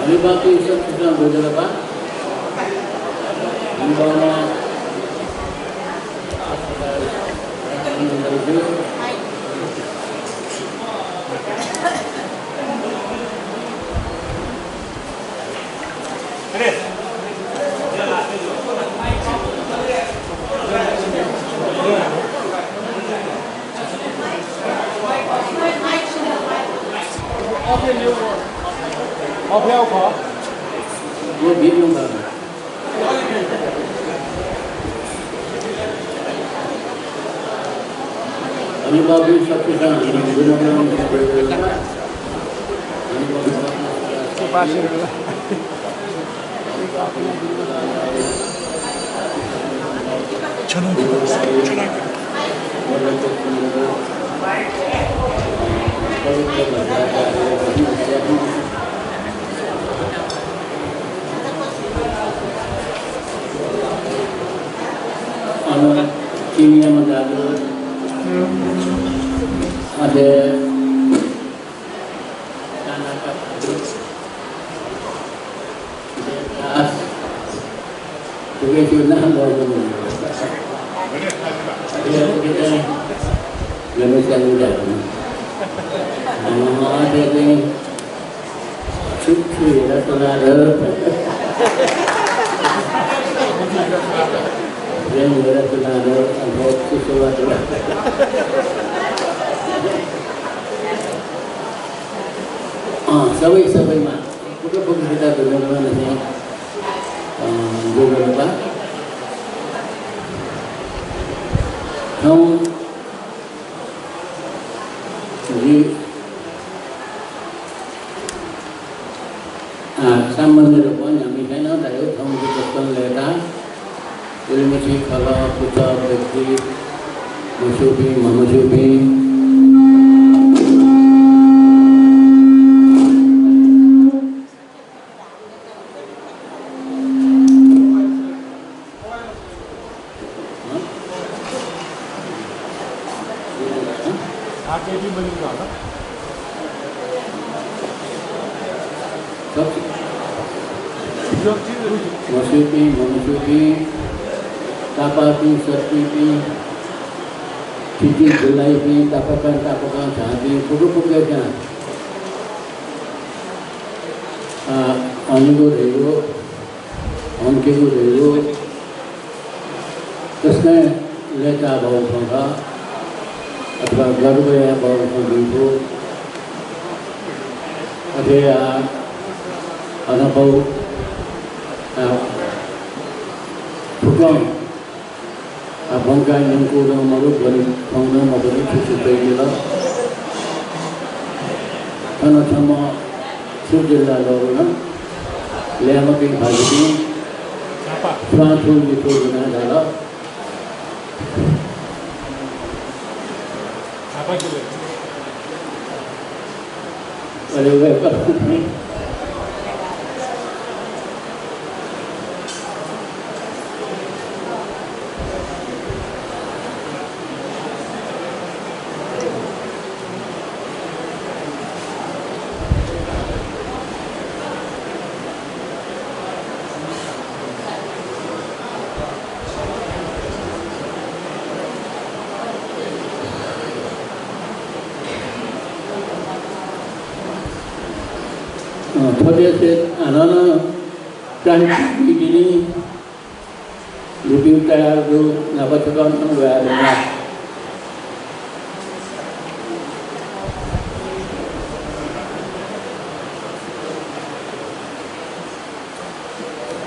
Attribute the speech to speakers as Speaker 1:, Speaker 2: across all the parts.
Speaker 1: Anibatu isap sedang berapa? Anibana वो भी लूँगा अनिबाबी सबके साथ kimia mendalu ada tanah kapur as juga sunnah baru dia kita Indonesia muda ada yang cuci atau ada yang berada di antara sesuatu. Sampai mak. Kita pun kita bagaimana ni? Juga apa? Kau jadi sama dengan yang misalnya dari kamu kita leda. Ilmu kalau kita berarti masyubi, masyubi.
Speaker 2: Apa yang meninggal?
Speaker 1: Masyubi, masyubi. Tapati seperti cici belai ini tapakan jadi pukul-pukulnya. Anigo dulu, onkigo dulu. Terusnya leka bawa bangga, atau garuda bawa bangga. Ada anak bawa pukul. Bangga yang kurang malu beri bangga memberi cuci gila. Karena sama sudah lalu na, lama kini bagi suatu itu guna dalam.
Speaker 2: Apa juga?
Speaker 1: Ada apa? Thode se anana cantik begini lebih utara tu dapat tekan enggak ada.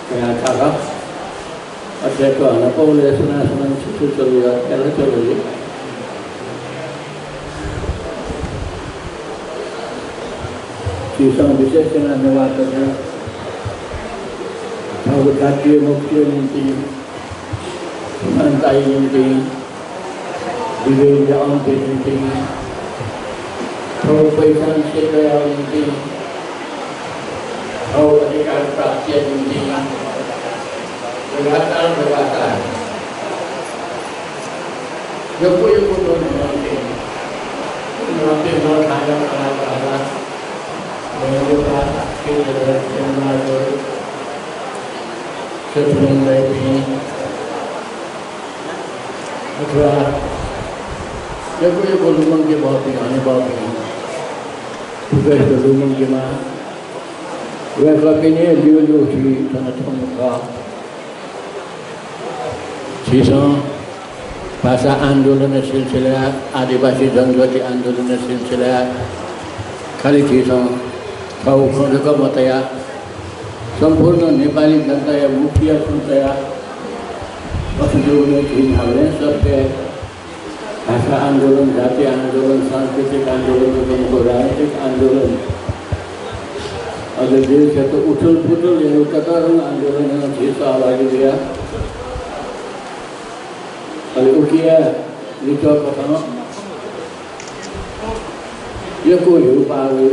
Speaker 1: Kayak cara ada tu anak boleh senang cuci celur kalau celur. Kisah bisnes dengan mewakilkan tahu kaji mukti nanti mantai nanti diwujudkan nanti tahu pesan sekolah nanti tahu adikah praktek nanti berkata Jokowi pun nanti nanti mau tanya apa menurut kita Eko lumen ke बहुत ही आने बहुत ही juga itu lumen ke mah gue lakinya liu si tanah muka sisa bahasa आंदोलन सिलसिला आदिवासी जनजाति आंदोलन सिलसिला खाली sisa kau खण्डका मतया संपूर्ण नेपाली जनता या मुखिया जनता या पशुजोगले तीनहरूले सबके भाषा आंदोलन, जातीय आंदोलन, सांस्कृतिक आंदोलन, राजनीतिक आंदोलन अगर देश है तो उछल पुछल या कतारों आंदोलन है जीसा आवाज़ दिया अरे उकिया लिखा कथा ये कोई उपाय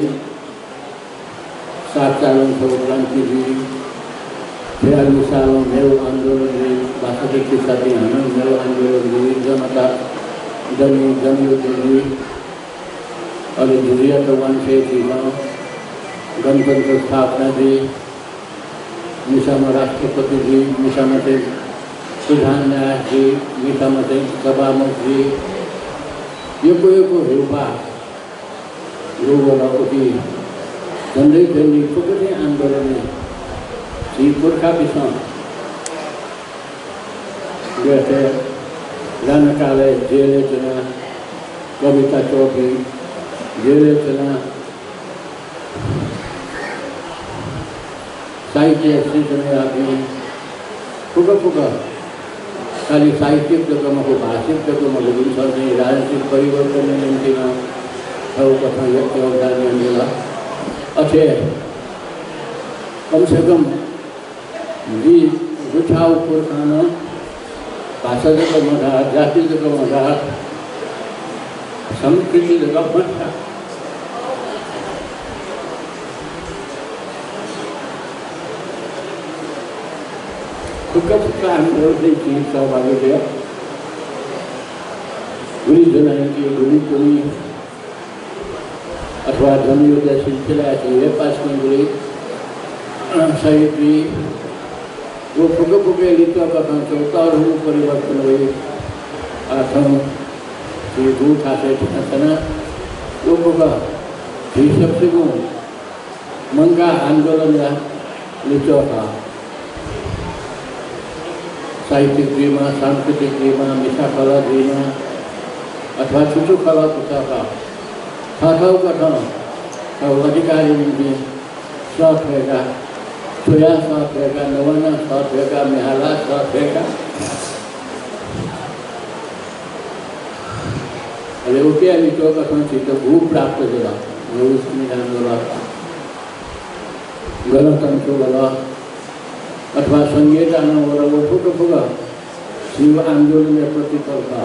Speaker 1: सात सालों से क्रांति जी फिर सालों मेरो आंदोलन जी भाषा के साथी हैं मेरो आंदोलन जी जनता जनयुद्ध जी और जुड़िया भगवान से गणतंत्र स्थापना जी मिसामा राष्ट्रपति जी मिसामा से प्रधान न्यायाधीश जी मिसामा से सभामुख जी ये कोई रूपा लोगों की झंडे झंडी कुछ आंदोलन में जी पुरखा पिछा जैसे राना काले जेले चला कविता चौधरी जेले चला साहित्य में आदमी फुका खाली साहित्यिक जगह को भाषिक जगह में विचार नहीं राजनीतिक परिवर्तन में निम्ति ना सब कथा योगदान मिला अच्छे कम से कम जी रुझाव पुरखाना भाषा जगह मजा जाति जगह मजा संस्कृति जगह मजा फुका आंदोलन चीज सब आगे गया गुरी जनाएंगे गुरी गुरी अथवा जनयुद्ध सिलसिला है पास में गुरी साहित्य वो फुके लिखा कथा चौथा और परिवर्तन हुए आठम ये दो खासे ठना वो फुका ये सबसे वो मन का आंदोलन या लिखा था साहित्यिक ड्रीमा सांस्कृतिक ड्रीमा मिठा कला ड्रीमा अथवा छुटू कला पुता का खाताओं का था अधिकारी में साथ रहेगा सोया साथ रहेगा नवाना साथ रहेगा मेहाला साथ रहेगा अरे वो क्या लिखो का संचित तो भूख प्राप्त होगा वो संविधान वाला गणतंत्र वाला अथवा संगीत आना वाला वो फुट फुगा शिव आंदोलन में प्रतिफल था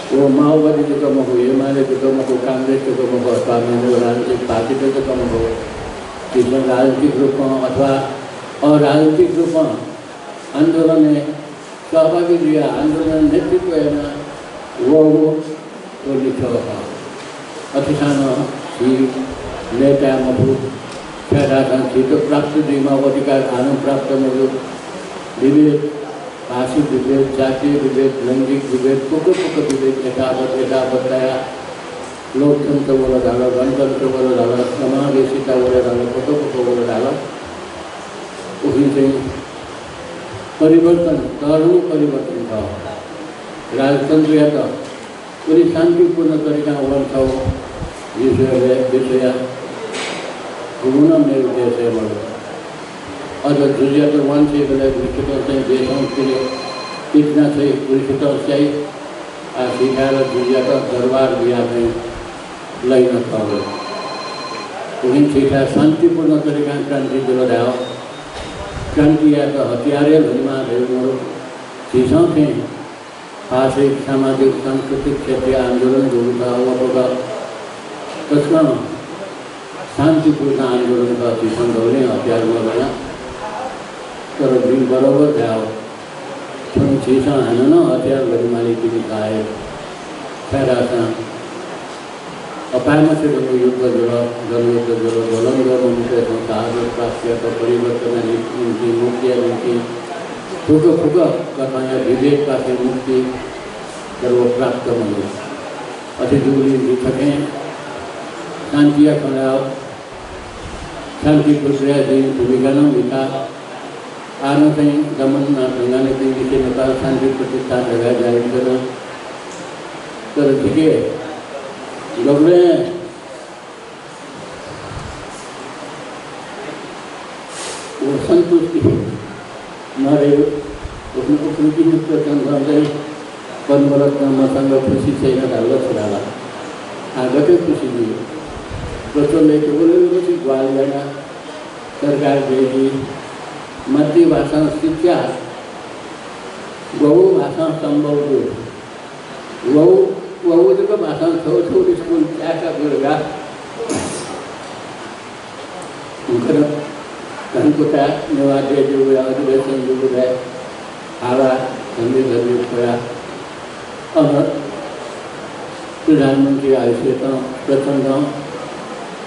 Speaker 1: वो माओवादी जो कम हो हिमालय जो कम हो कांग्रेस जो कम हो अथवा राजनीतिक पार्टी जो कम हो जिसमें राजनीतिक रूप में अथवा और राजनीतिक रूप में आंदोलन में सहभागी दिया आंदोलन नेतृत्व है ना वो तो लिखा था अतिशान नेता मधु फेडासन थी तो प्राप्त दिमा अधिकार आनंद प्राप्त मधु विभेद भाषिक विभेद जातीय विभेद लैंगिक विभेद पुक विभेद बताया लोकतंत्र बोला झाला गणतंत्र बोला झाला समावेशिता बोला झाला फोटो बोला झाला उसी से परिवर्तन धर्म परिवर्तन था राजतंत्र या था पूरी शांतिपूर्ण तरीका वन था विषय घूमना मेरे देश है बोलो और जो दुनिया तो वन से बोले विश्वतों से देशों के लिए इतना से विश्वतों से सिखाएर दुनिया का दरबार दिया में लई न पाओ उन्हें सीखा शांतिपूर्ण तरीका क्रांति जो रहा क्रांति या तो हथियारे भरमा भेड़ों चीज़ों के भाषिक सामाजिक सांस्कृतिक क्षेत्रीय आंदोलन जो हुआ होगा उसका शांतिपूर्ण आंदोलन का चीज़ों डोले हथियार में बना तो दिन बराबर जाओ तुम चीज़ों है ना हथियार भरमाली की दिखाए पैरासा अपायमा से युद्ध जोड़ा जनयुद्ध जोड़ा दोलन उनके संसार प्राप्त तो परिवर्तन उनकी मुक्ति उनकी फुक कथाएं विवेक का मुक्ति जब वो प्राप्त होंगे अतिथि दिखते शांति खड़ा शांति प्रक्रिया दिन भूमिका न मिटा आनो कहीं दमन ना भंगाने के लिए नेपाल शांति प्रतिष्ठान लगा जाए कर दिखे लोग वो संतुष्टि हमारे उसमें की प्रचंड परमरत्न मसँग खुसी छैन ढाल्न छोराला आगतै खुसी दियो प्रचण्डले बोलेपछि ग्वालियरमा सरकार देगी मातृभाषा शिक्षा बहु भाषा संभव हो बहु भाषा छौ स्कुल त्याका गुरुगा उनकर धनकुटा नेवार जो अधिवेशन जो है हावा धन्य छोरा प्रधानमंत्री आयुष्यत प्रचंड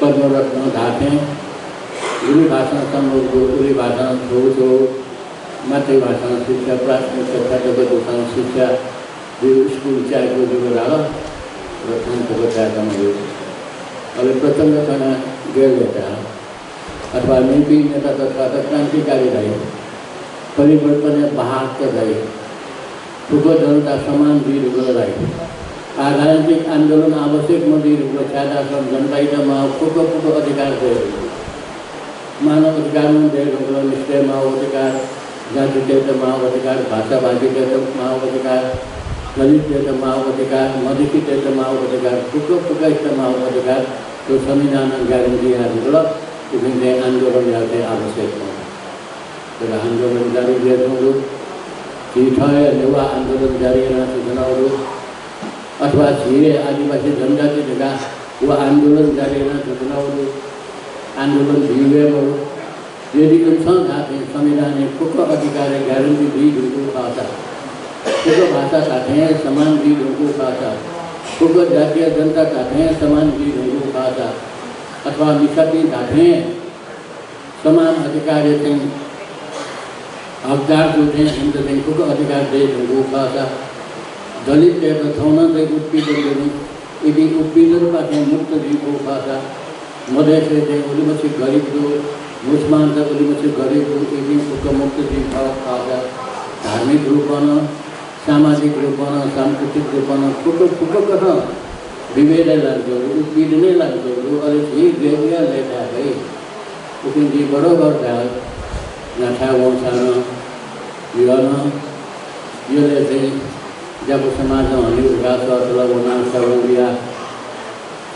Speaker 1: पद्मरत्न ढाके उरी भाषा संभव उरी भाषा छो मातृभाषा शिक्षा प्राथमिक शिक्षा शिक्षा स्कूल चाहिए जो रहा प्रथम त्यागमा अब प्रचंड गेल अथवा नीति नेता तथा क्रांतिकारी रहे परिवर्तन बहाक रहे ठुलो जनता समान वीर रहे राजनीतिक आंदोलन आवश्यक मंदिर छादा जनता फुको अधिकार दे मानव अधिकार दे निश्चय माओ अधिकार जाति दे माओ अधिकार भाषा भाषी दे माओ अधिकार दलित दे माओ अधिकार मधुकी दे माओ अधिकार फुको माओ अधिकार तो संविधान गारंटी आंदोलन आवश्यक आंदोलन जारी नेवा आंदोलन जारी सूचना अथवा छिए आदिवासी जनजाति वो आंदोलन जारी सूचना आंदोलन भिवेम यदि जाते संविधान फुक अधिकार गारंटी दी भाषा फुक भाषा साथे समान दी भाषा फुक जातीय जनता साथे समान दी भाषा अथवा निषादी साथे समान अधिकार हकदार जो थे उनके फुक अधिकार दे भाषा दलित थौना उत्पीड़न यदि उत्पीड़न का मुक्त जीव भाषा मधेश उलिमसी गरीब जो मुसलमान उलिमसी गरीब यदि फुक मुक्त जीव भाषा धार्मिक रूपन सामाजिक रूपन सांस्कृतिक रूपन फुक फुक कथा विभेद लाग्दो उत्पीड़ने लाग्दो अरे ठीक देविया लेता है लेकिन जी बरोबर था नाथा वंशान युवान ये लेते जब समाज हनी विकास वना सर्वरिया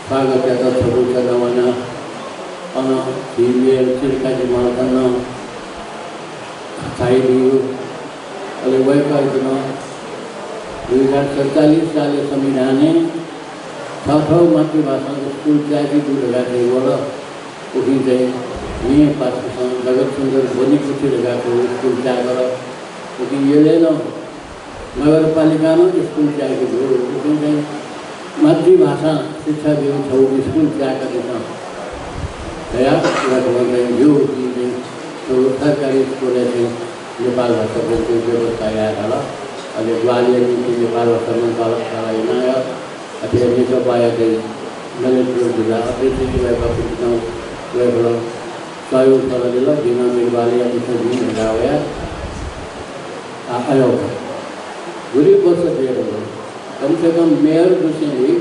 Speaker 1: स्वागत है तो छोटू चलवाना चिड़का जी मारतन खाई दियो अरे वही कर 2047 साल संविधान छौ मातृभाषा स्कूल चाहिए दूर लगाते बोला उठी जाए पास जगत सुंदर बोनी कुछ लगाते स्कूल चाहिए लेकिन ये ले लो नगर पालिका में स्कूल चाहिए जो मातृभाषा शिक्षा जो छौ स्कूल चाहिए देता दया जो तो सरकारी स्कूल है नेपाल भाषा बोलते व्यवस्था आया अरे ग्वालियर नेपाल भाषा में अथवा निचो पाया ललितपुर जिला सहयोग कर बिना ग्वालियर हुआ आयो बुरी वर्ष कम से कम मेयर दूसरी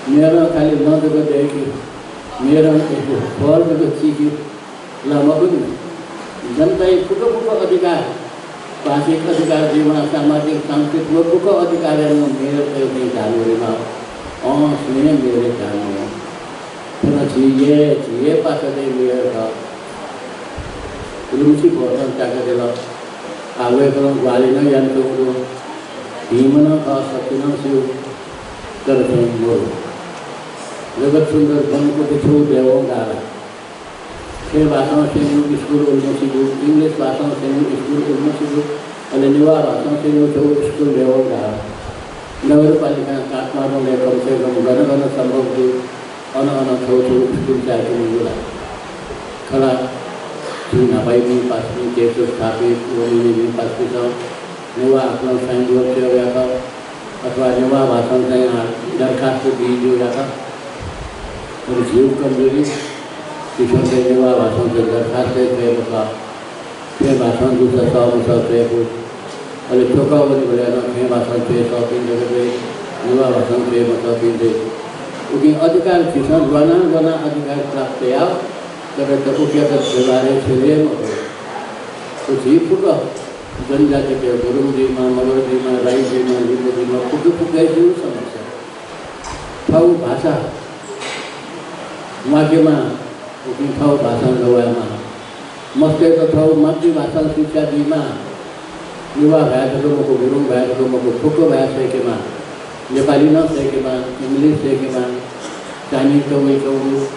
Speaker 1: मेयर खाली नजर देखी मेयर फल में चीखी लामा जनता फुको फुको अधिकार भाषिक अधिकार जीवन सामाजिक सांस्कृतिक फुको अधिकार मेयर चालूमा स्नेह मेरे चालू पुनः छिए पास मेयर का रुचि भोजन चाकर आवे करो ग्वाली न जानते हो भीमन का सत्यन शिव करते मोर जगत सुंदर बन को पिछू देवों गाला 6 भाषाओं से स्कूल उनमें सीखो इंग्लिश भाषाओं से स्कूल उनमें सीखो और नेवा भाषाओं से स्कूल देवों गाला नगर पालिका काठमाडौँ में कम से कम घन संभव थी अन छो स्कूल चाहिए मिला खड़ा नाबाई भी पास केस स्थापित पास नेवा अपना साइन वर्क अथवा नेवा भाषण चाहिँ दरखास्त दिइदिएका छ अनि जीव कमजोरी किसिमले नेवा भाषण चाहिँ दरखास्तै गएको छ त्यो भाषण दुसरा सहमत गएको अहिले ठोकाउने भनेर त्यो भाषण चाहिँ सकिँदै नेवा भाषण चाहिँ सकिँदै उनकी अधिकार किसान गना अधिकार प्राप्त आओ तर उनका व्यवहार छेले तो जी फुट जनजाति के गुरुङजीमा मगरजीमा राईजीमा लिम्बूजीमा पुगै समस्या ठाउँ भाषा वाक्यमा उनी ठाउँ भाषा गवामा मस्तेको ठाउँ मातृभाषा शिक्षा दिमा युवा भएकोको मको गुरुङ भएकोको मको फुको भइसकेमा नेपाली नसकेमा इङ्ग्लिस सकेमा चाइनिज कौको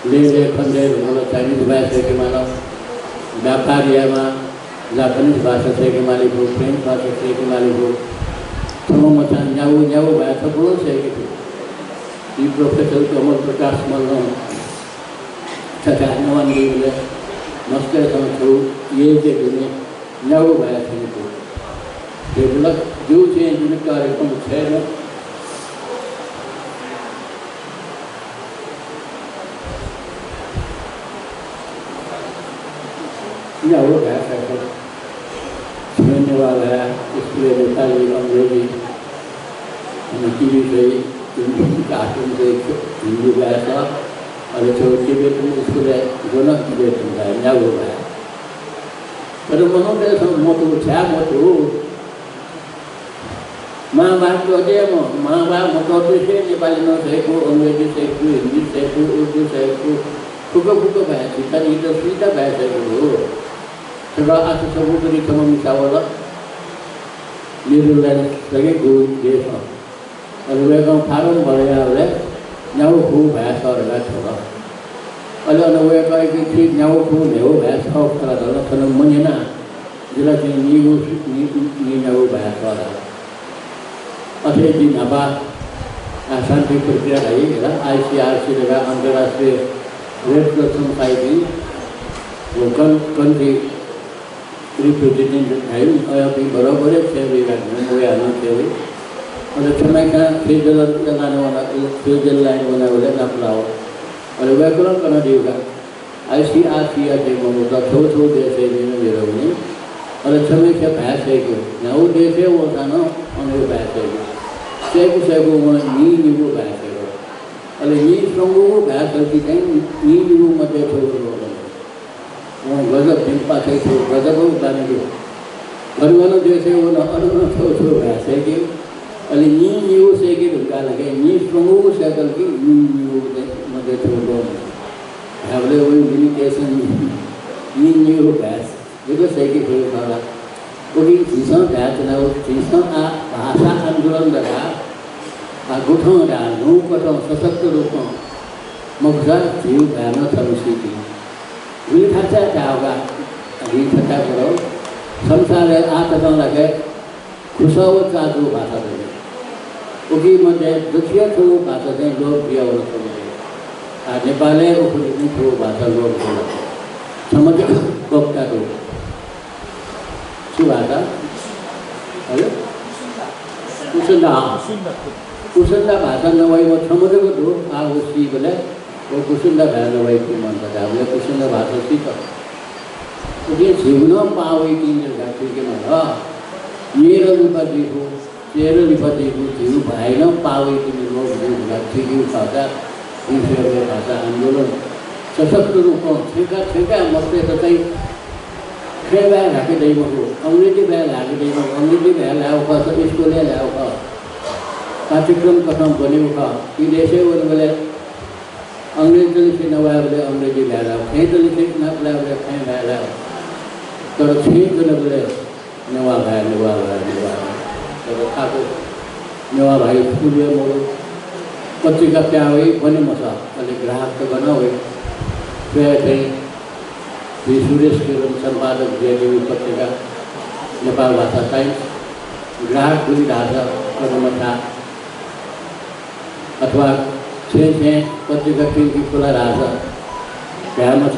Speaker 1: ले खन्डे चाइनिज भइसकेमा व्यापारियामा जापानिज भाषा सकेमाले हो फ्रेन्च भाषा सकेमाले हो ठाउँमा चाहिँ न्याउ भए थुप्रो सकेको थियो यी प्रोफेसर कमल प्रकाश मल्ल तथा नवानले मस्तेसँग छु यही चाहिँ हुने न्याउ भए थियो डेभलप जो चाहिँ जुन कार्यक्रम छैन न्याउ भाषाको छुनेवाला स्कुले नेपाली अङ्ग्रेजी अनि टिभी चाहिँ कार्टुन चाहिँ हिन्दी भाषा अनि टिबेटन स्कुले जोन टिबेटन भयो न्याउ भयो तर मनाउँदैछ म त छ्या म त महाभारत अझै महाभारत म चौधरी नेपाली नसकेको अङ्ग्रेजी सकेको हिन्दी सकेको उर्दू सकेको फुको भएपछि तर यो त सुविधा भइसकेको हो तर आज समुद्रीसँग मिसावला न्युजिल्यान्ड सकेको देश हो अनि उयो फारम भएर न्याउ खु भएसहरूलाई छोड अहिले अनि उयो गएको थिएँ न्याउ खु न्याउ भएस तर मनिना जिल्ला चाहिँ न्याउ भएस अझै दिन अब शान्ति प्रक्रिया है आइसिआरसी अन्तर्राष्ट्रिय रेड क्रॉस सोसाइटी वो कंट्री रिप्रेजेंटेटिव है अभी बराबर है सेवी आना सेवी और समय का फ्यूजल लाइन बना बोले नपलाओ और व्याकरण करना देगा आईसीआरसी ममता छो देश है और समय से भैंस है क्यों ना वो देश है वो था ना और भैंस है सेगु वो नीबू भैंस है और ये संगो भैंस होती है नीबू मध्य छोड़ वो गजब दिन पाते थे गजब उतारने के घरवालों जैसे वो न छो भैंस है कि अली नीबू से कि ढुका लगे नी संगो साइकिल की नीबू मध्य छोड़ हमले वही लिमिटेशन नीबू भैंस देखो सही की कोई वाला उन्हीं चीज़ों भैंस ना वो चीज़ों भाषा आंदोलन लगा गुठों डालूं कटों सशक्त रूपों मगजा जीव भयानक समस्या की विधाता जाओगा विधाता करो संसार है आत्मा लगे खुशाव चादू भाषा देंगे उगी मध्य दुखिया थो भाषा दें लोग दिया वाला समझे नेपाले उपरी थो भाषा लोग बोला समझ कोपता दो सुभाषा हेलो कुसुंदा भाषा नवाई वो समझे को दो वो सी बोले वो कुसुंदा भाषा नवाई की मन का बोले कुसुंदा भाषा सी तो ये जीवना पावे की निर्धारित के मारा ये रविपति हो जीव भाई ना पावे की निर्धारित की भाषा ईश्वर भाषा आंदोलन सशक्त रूप ठेका मस्ते तथाई खेबा राखे दैव हो अंग्रेजी भए लागे दैव अंग्रेजी भए लाओ का स्कूले लाओ का पाठ्यक्रम कथम बन्यो का यी देशे बोले अंग्रेजी से नवाया बोले अंग्रेजी भए लाओ कहीं तो लिखे न बोले बोले कहीं भए लाओ तर ठीक न बोले नवा तर खाको नवा भाई स्कूले मोरो पत्रिका क्या हुई बने मसा अलिक ग्राहक तो बना हुई फिर श्री सुरेश किरण संपादक जेएनयू पत्रिका नेपाल भाषा साइन्स ग्राहक बोलिरहेछ कर्मथा अथवा छे पत्रिका टिभी खुला रहेछ भ्यामा छ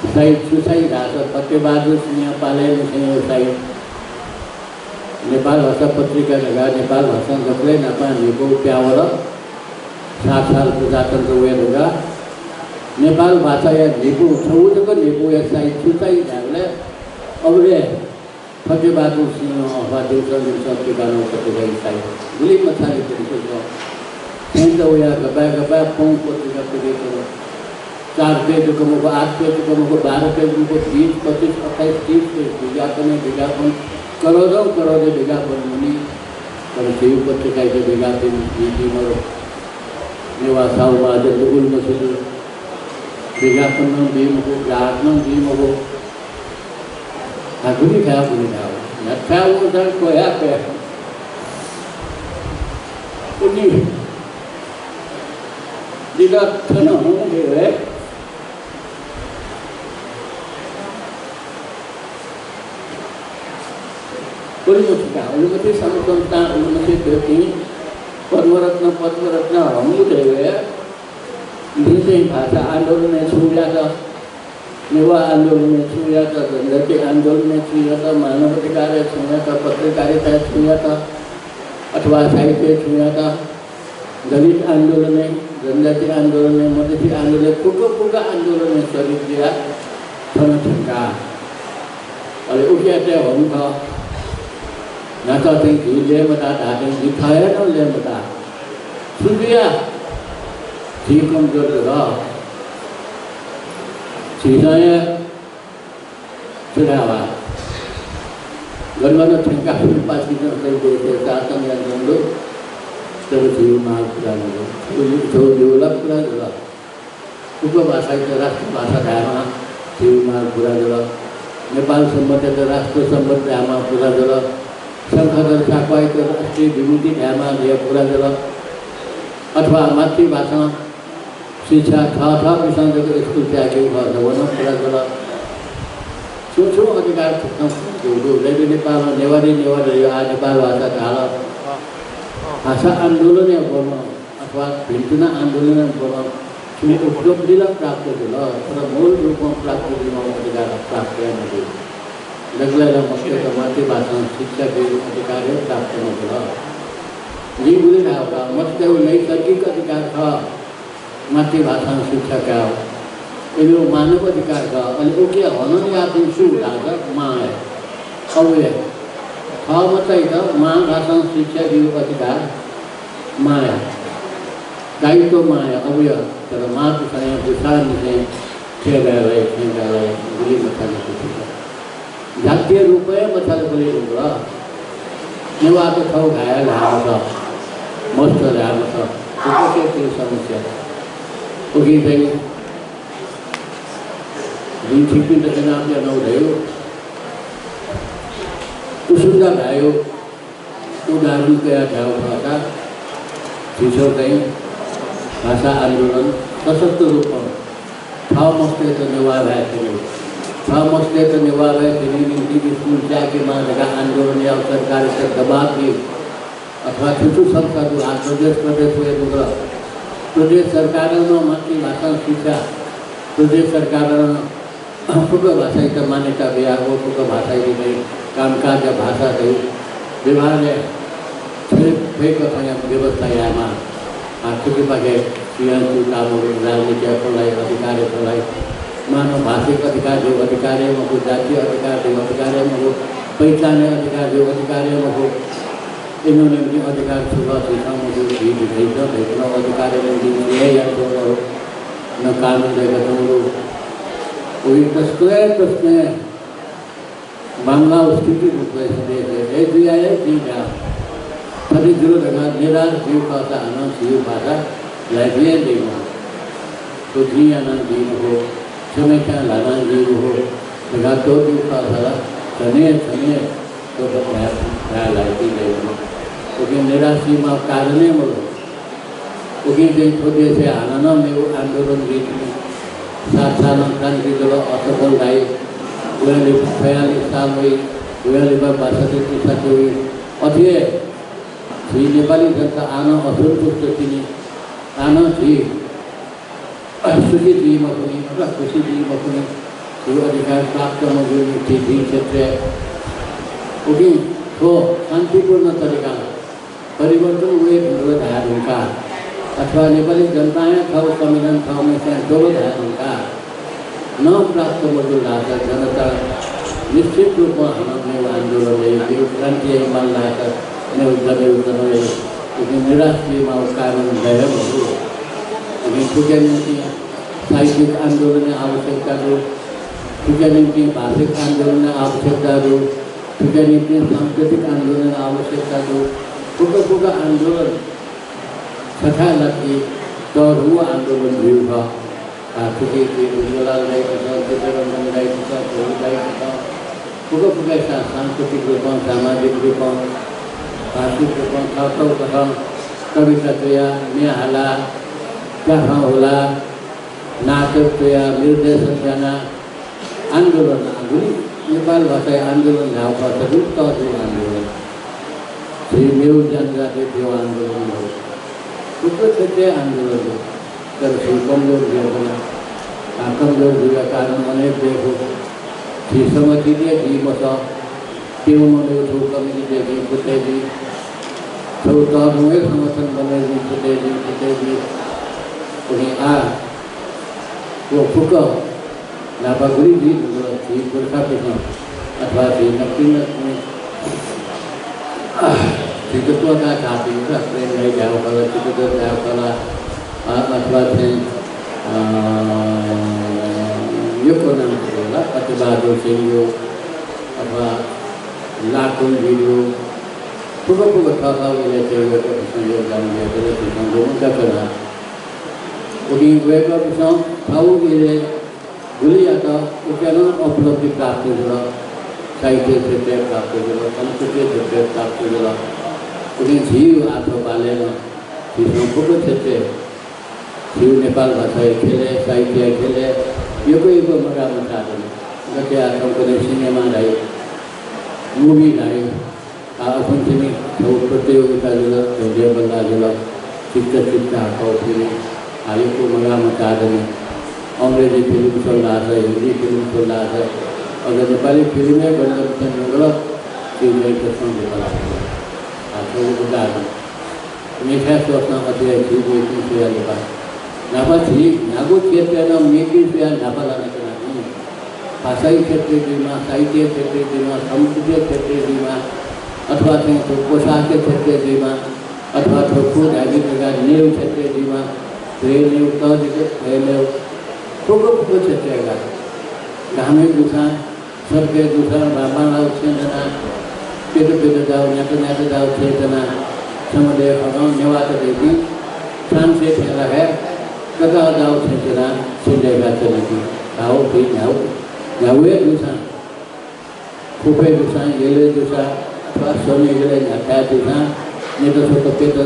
Speaker 1: साइट सुसाइरहेछ सत्यबहादुर सिंह पाले साइट नेपाल भाषा पत्रिका लगा नेपाल भाषा जसले नापानीको प्यावर 7 साल प्रजातन्त्र वेदगा नेपाल भाषा या लिपु छौदको लिपु या साइड छुचाइ धागले अबले फतेबहादुर सिंह बहादुर चन्द्र टिकानो पत्रिका साइड गुली मछाली पत्रिका सेन्ट ओया गबा पौं पत्रिका पत्रिका 4 पेज को 8 पेज को 12 पेज को 20 25 28 30 पेज विज्ञापन करोड़ों विज्ञापन मुनि तर जीव पत्रिका के विज्ञापन नीति मरो निवासाव बाजे दुगुल मसुल विज्ञापन में भी मुझे ग्राहक में भी मुझे आगुनी खाया अच्छा वो सर कोया पे उन्हीं दिला थना होंगे उन्मति समतंता उन्मति व्यक्ति पद्मरत्न हम उठे हिंदी भाषा आंदोलन में छुया था युवा आंदोलन में छुया था जनजाति आंदोलन में छुया था मानवाधिकार छुया था पत्रकारिता छुया था अथवा साहित्य छुया था दलित आंदोलन में जनजाति आंदोलन में मधेसी आंदोलन पुका आंदोलन में शरीर दिया थन ठंडा और उठिया ते हम था ना तो ले बता धाते दिखाया ना ले बता सुन दिया ठीक हम कर रहा सीधाए चुनावा गलवाना ठंका फिर पास की तरफ कर दे साथ में हम लोग तब जीव मार्ग पूरा नहीं तो जीवला पूरा जला उनको भाषा के राष्ट्र भाषा धामा जीव मार्ग पूरा जला नेपाल संबंधित राष्ट्र संबंध धामा पूरा जला संघर्ष साक्वाई के राष्ट्रीय विभूति धामा दिया पूरा जला अथवा मातृभाषा शिक्षा था विषय जगह स्कूल त्यागे वन पूरा जला सोचो अधिकार लेकिन नेपाल नेवारी आज नेपाल भाषा धारा भाषा आंदोलन बोल्न अथवा भिन्ना आंदोलन बोल्न उपलब्धिलाई प्राप्त दिला तर मूल रूपमा प्राप्त दिनु अधिकार प्राप्त नहीं लगला मुख्य मातृभाषा शिक्षा के अधिकार प्राप्त नहीं ये बोले रहा मत नैसर्गिक अधिकार था मातृभाषा शिक्षा का ये मानव अधिकार का ओके हन या शु माँ है अव्य था मतलब माँ भाषा शिक्षा के अधिकार माया दायित्व माया अव्य तर मातृ संयम विशाल से ठेगाए गुली मसाले जातीय रूप में मसाले बोले होगा नेवा तो खाओ घायल था मस्त रहा था तो समस्या ओके भाई दिन छिपी तो नाम क्या नौ रहे सुंदर भाइयों उदाहरण क्या था भाषा शिशु कहीं भाषा आंदोलन सशक्त रूप में था मस्ते तो नेवा भाई था मस्ते तो नेवा भाई निम्ति स्कूल जाके मां लगा आंदोलन या सरकार से दबाव दी अथवा छुट्टू संस्था जो आज प्रदेश हुए तो प्रदेश सरकार मातृभाषा शिक्षा प्रदेश सरकार फुक भाषा की मान्यता दिया वो फुक भाषा की नहीं कामकाज भाषा थी विभाग व्यवस्था यहाँ आर्थिक पाके काम राजनीति अधिकार मानव भाषिक अधिकार जो अधिकार हो जातीय अधिकार जो अधिकार हो पहचान अधिकार जो अधिकार हो इन्होंने भी अधिकार सुबह भेजना अधिकार न कानून देगा वही प्रश्न बांग्ला स्थिति रूप से दिया है जी कभी जो लगा निराश जीव भाषा आनंद जीव भाषा लाइब्रेरी देगा तो जी आनंद जीव हो समय क्या लाना जीव हो लगा तो जीव भाषा चने तो लाइब्रेरी देगा क्योंकि निराशी में कारणे बोलो क्योंकि छोटे से आनंद में वो आंदोलन भी 7 साल क्रांति दल असफल गए 46 साल हुई 62 साल हुई अथे थी नेपाली जनता आना असंतुष्ट थी आना थी सुखी थी मकुनी पूरा खुशी थी मकुनी जो अधिकार प्राप्त मजूरी थी क्षेत्र क्योंकि ठो शान्तिपूर्ण तरिकामा परिवर्तन हुने धारणका अथवा नेपाली जनताया ठाउँ संविधान ठाउँमा चाहिँ ठुलो धारणका नप्राप्त मजदुर लाग्दा जनता निश्चित रूपमा हाम्रो आन्दोलनले यो क्रान्तिय मान लाग्दा उद्यमी निराश्रीमा कारण भयहरू अनि ठुक्या निम्ति साहित्यिक आन्दोलन आवश्यकताहरू ठुक्या निम्ति भाषिक आन्दोलन आवश्यकताहरू ठुक्या निम्ति सांस्कृतिक आन्दोलन आवश्यकताहरू ठुलो आन्दोलन छठा लागि दरु आन्दोलन भ्यू छ ठुकै उज्जवला ल्याएको छ चित्ररञ्जन ल्याएको छ धोरी ल्याएको छ ठुलो सांस्कृतिक रूपमा सामाजिक रूपमा भाषिक रूपमा ठाउँ ठाउँ कविता तोया नेहाला कहाँ होला नाटक तोया निर्देशन जाना आन्दोलन नेपाल भाषा आन्दोलन ल्याउँछ तर्जु आन्दोलन श्री मेउ जनजाति त्यो आन्दोलन हो थुप्रो क्षेत्रीय आन्दोलन हो तर श्री कमजोर जीवना कमजोर जीवका कारण अनेक देखो श्री समझिए जी मस त्यो मने छौ कमिटीदेखि फुटेजी छौ तरुङै समर्थन बनाइदिनु फुटेजी उनी वो फुक नापागुरी जी थी पुर्खा पिछा अथवा थी नक्किन चिकित्सका छाती प्रेम नहीं जाओ कला चिकित्सक जाओ कला अथवा चाहिँ यो को नाम होला प्रतिबहादुर सिंह यो अथवा लाखुन भिडियो ठुलो ठाउँले चाहिँ योगदान दिएको उनका कुरा उनी गएको पिछौँ ठाउँले गुलियाका उकेलन उपलब्धि प्राप्त होला साहित्य क्षेत्र प्राप्त होला संस्कृति क्षेत्र प्राप्त होला उनी झिउ आठो पालेन झिउ ठुलो क्षेत्र झिउ नेपाल भाषा खेले साहित्य खेले यो कोही मगाउन चाहदैन जति आठौँ कुनै सिनेमा लाई मुभी लाई आफन्तिनी प्रतियोगिता जुल धेरै बल्ला जुल चित्त हाकाउ फेरि हालेको मगाउन चाहदैन अंग्रेजी फिल्म चल रहा था हिंदी फिल्म चल रहा था अगर नेपाली फिल्म में बनकर गलत चीज नहीं करता मीठा सोचना अति अच्छी सुया लेपा नापा थी नागो क्षेत्र न मेकी सुया नापा लाने के नहीं भाषाई क्षेत्र में साहित्य क्षेत्र में संस्कृति क्षेत्र में अथवा तो पोशाक क्षेत्र में अथवा तो खुद आगे जगह नेव क्षेत्र में नेव नेव ठुलो क्षेत्र घामे दुखा सर्के दुखा बाबा छेजना पेटो जाओ न्याटो जाओ छेजना समुदाय फगाउँ नेवादेखि सानसे ठेला है कता जाओ छेजना सिंधेगा चलेगी घाउ फिर घाउए दुखा खुपे दुखा येले दुखा अथवा सोने गले घाटा दुखा नहीं तो सब पेट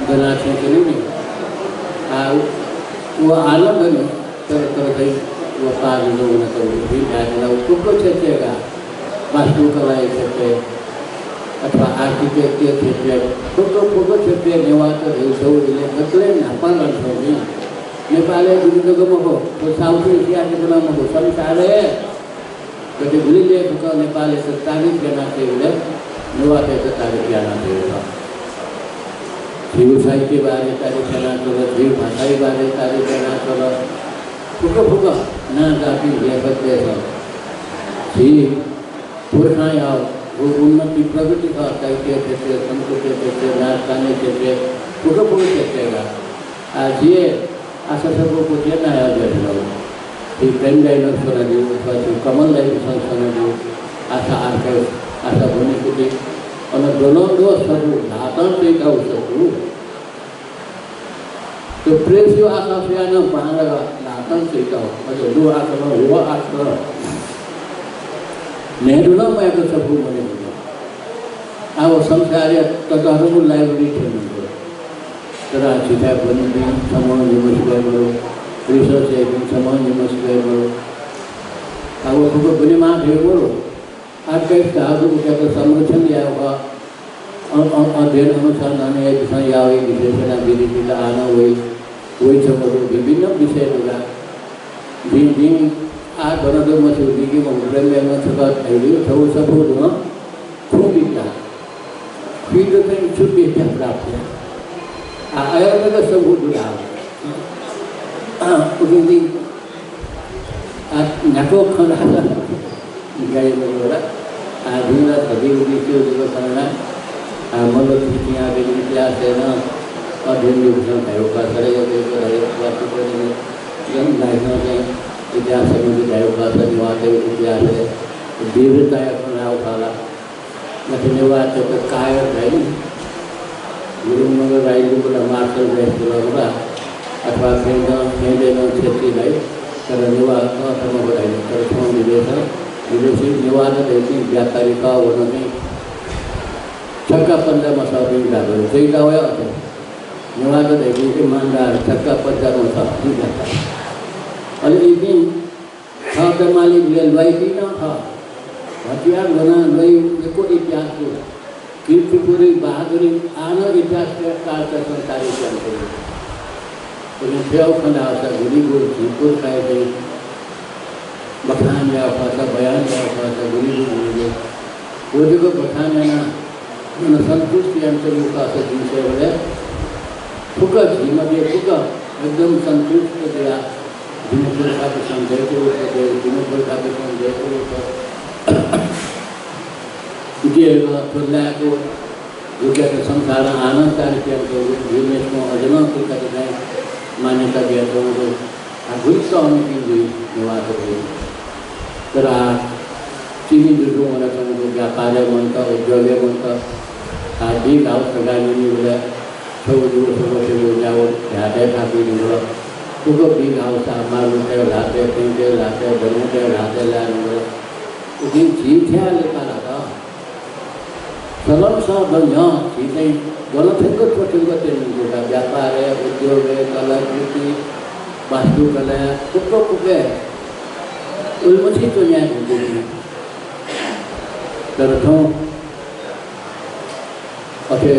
Speaker 1: बना छेकने नहीं वो आलम है तर वो कार्य लोगों ने भी जाएगा टुकड़ो क्षेत्र का वास्तुकला क्षेत्र अथवा आर्किटेक्चर क्षेत्र टुकड़ो क्षेत्र नेवार हिल्सौले बदले नापाल नेपाली गुरुको हो तो साउथ एशियाको बेलामा हो संसारै कति भुलिले नेपाली त तारिफ गर्न थियो नेवारले त तारिफ गर्न थियो जीव साहित्य बारे तारिफ गर्न थियो जीव भाषा बारे तारिफ गर्न थियो फुक ना जाति लेखक थी पुरखा या वो उन्नति प्रगति का साहित्य क्षेत्र संस्कृति क्षेत्र नाच गाने क्षेत्र फुक क्षेत्र का आज ये आशा सबको जेना आया जाए थी प्रेम डायलॉग सुना दी अथवा कमल लाइफ सुना दी आशा आर्के आशा बनी कुछ और दोनों दो सब धातन से का उसको तो प्रेस यो आशा से आना बांगा नातन से का मतलब दो आशा वो आशा नेहरू ना मैं तो सब बने अब संसारीय तत्वों लाइब्रेरी थे मुझे तरह चिता बनी भी समान निमस्कार करो रिसर्च है भी समान निमस्कार करो अब वो खुद बने माँ भी बोलो आज का इस धातु को क्या तो संरक्षण या हुआ अध्ययन अनुसंधान है जिसमें यावे विशेषण विधि आना वही समझो विभिन्न विषय होगा दिन आज बना दो मसूरी की प्रेम में छुपा थैली थो सब हो खूब विद्या फिर तो कहीं छुप विद्या प्राप्त है आया तो सब बुरा उन्हें नको खाना गए बोला आधुनिक सभी उद्देश्य जो करना मतलब यहाँ पे इतिहास है ना अध्ययन विभूषण ढाई का सरे इतिहास में भी ढाई का निवास इतिहास है दीर्घता उठाला मतलब निवास तो काय है गुरु मगर राइजू को मार्शल बेस्ट बोला अथवा क्षेत्रीय तर निवास विदेशी निवास देती व्यापारी का होना नहीं छक्का पंजा मसाला डाल सही का हुआ निवास देती ईमानदार छक्का पंजा मसाला जाता और एक दिन था तो मालिक रेलवाई भी ना था हथियार बना लई देखो इतिहास को कीर्तिपुरी बहादुरी आना इतिहास के काल का संसारी चलते उन्हें सेव खंडा होता गुरीपुर झीपुर खाए थे बखान जाओ खासा बयान जाओ खासा गुरीपुर वो जगह बखान है ना उन्हें संतुष्टि अंतरियों का से जिनसे बोले फुका जी मध्य फुका एकदम संतुष्ट दिया जिनपुर का भी समझे तो जिनपुर का भी समझे तो ये तो लाको जो क्या संसार आनंद कार्य किया तो जीवन को अजमा को करते हैं मान्यता दिया तो वो अभूतपूर्व होने की भी निवास है तर चीनी दुर्गों वाला तो वो व्यापार बनता उद्योग बनता आदि गाँव सरकार नहीं बोला सब जो से वो जाओ ज़्यादा काफी नहीं बोला तो भी गाँव सा मालूम है लाते पेंटे लाते बनते लाते लाने बोला उन्हें जीव क्या लेता लाता सरल सा बनिया चीजें गलत है कुछ होगा व्यापार है उद्योग है कलाकृति वास्तुकला है कुछ कुके उल्मची तो न्याय होती है तरथों अके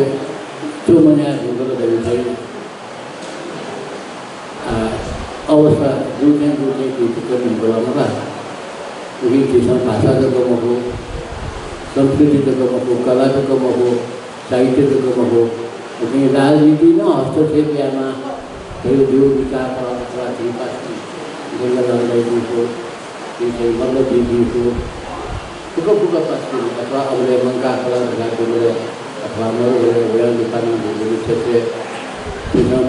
Speaker 1: जो मन्याय होगा तो चाहिए अवस्था दूसरे की चित्र में बोला मगा वही किसान भाषा जो कम हो संस्कृति जो कम हो कला जो कम हो साहित्य जो कम हो लेकिन राजनीति न हस्तक्षेप या ना कई जो विचार अथवा जी को मतलब जी को फुका फुका पास अथवा अवलेबन का कला बोले अथवा क्षेत्र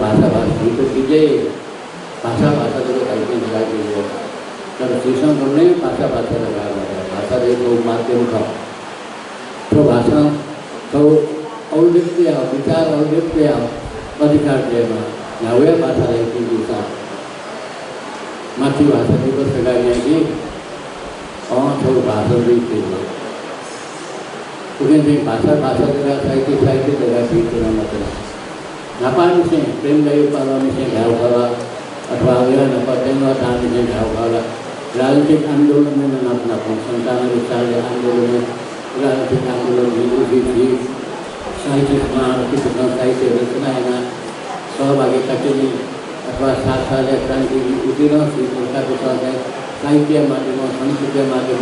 Speaker 1: भाषा भाषी तो कीजिए भाषा भाषा जो साहित्य लगा दीजिए तर शीर्षण करने भाषा भाषा लगा भाषा देखो माध्यम का तो भाषा तो अवलिप्त विचार अवलिप्त अधिकार देना नव्या भाषा रहती दिशा मातृभाषा दिवस लगाने की और थोड़ी भाषा भी क्योंकि भाषा भाषा जगह साहित्य साहित्य जगह भी करना मतलब नापानी से प्रेम गई पालने से घाव खावा अथवा अगला नपातेंगा दान से घाव खावा राजनीतिक आंदोलन में मैंने अपना संतान विचार आंदोलन में राजनीतिक आंदोलन भी थी साहित्यिक साहित्य रचना है ना सहभागिता के लिए अथवा 7 साल क्रांति उत्तीर्ण थी उनका विश्वास है साहित्य माध्यम संस्कृति माध्यम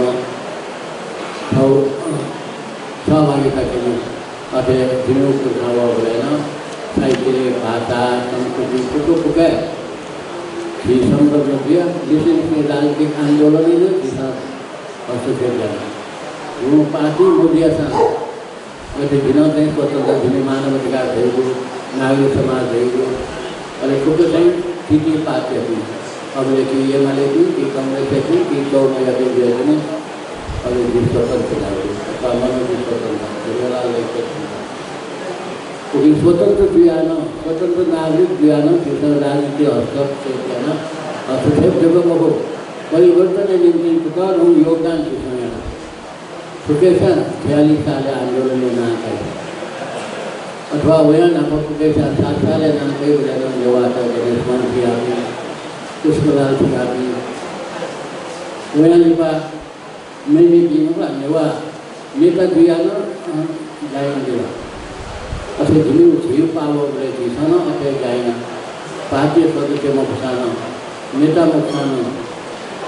Speaker 1: सहभागिता के लिए अथे दिनों को खावा बोले ना साहित्य भाषा संस्कृति कुछ गए ये संदर्भ दिया जिससे राजनीतिक आंदोलन ही हस्तक्षेप जाना वो पार्टी मोदिया था वैसे बिना कहीं स्वतंत्र जिन्हें मानव अधिकार रहेगो नागरिक समाज रहेगो अरे खुद कहीं स्थिति पार्टी थी अब लेकिन ये माले थी कि कांग्रेस थी कि 100 महिला के विरोध और जिस स्वतंत्र क्योंकि स्वतंत्र दियाना स्वतंत्र नागरिक दियाना किसी राजनीति हस्तक्षेप करना हस्तक्षेप जगह में हो परिवर्तन है जिनकी प्रकार हम योगदान किसान तो कैसा 46 साल आंदोलन में ना करें अथवा वह ना कैसा 7 साल ना कई बजाय नेवाता गणेश मान की आपने पुष्पलाल की आपने वह निपा मैंने की होगा नेवा नेता दियाना गायन दिया असे जिन्हें जीव पाव बोले किसाना अथे गायना पार्टी सदस्य मुखाना नेता मुखाना